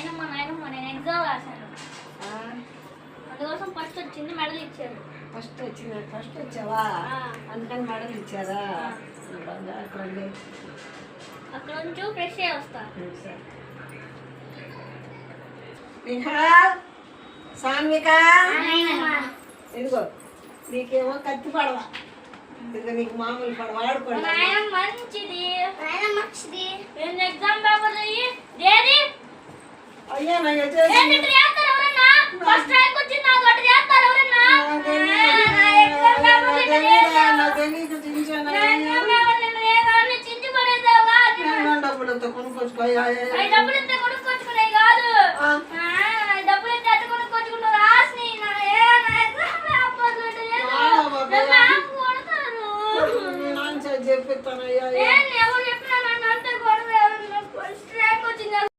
నాయనమ్మ నేను ఎగ్జామ్ రాశాను, అందుకోసం ఫస్ట్ వచ్చింది, మెడల్ ఇచ్చారు. ఫస్ట్ వచ్చావా? అందుకని మెడల్ ఇచ్చారా? అక్కడ నుంచి ఫ్రెష్ అయ్యి వస్తా. నిహాల్, సాన్విక, ఇదిగో నీకేమో కత్తి పడవ, ఇదిగో నీకు మామూలు పడవ ఆడుకోండి. మంచిది ఎగ్జామ్ పేపర్ ఏది అయ్యా ఫస్ట్ ర్యాంక్ వచ్చింది నాకు, అటు చేస్తారు ఎవరన్నా? చించి పడేదావా? డబ్బులతో కొనుక్కొచ్చుకో. డబ్బులు ఇస్తే కొనుక్కొచ్చుకునే కాదు, డబ్బులు ఇస్తే అట్టు కొనుక్కొచ్చుకుంటూ రాసి చెప్పిస్తాను. ఎవరు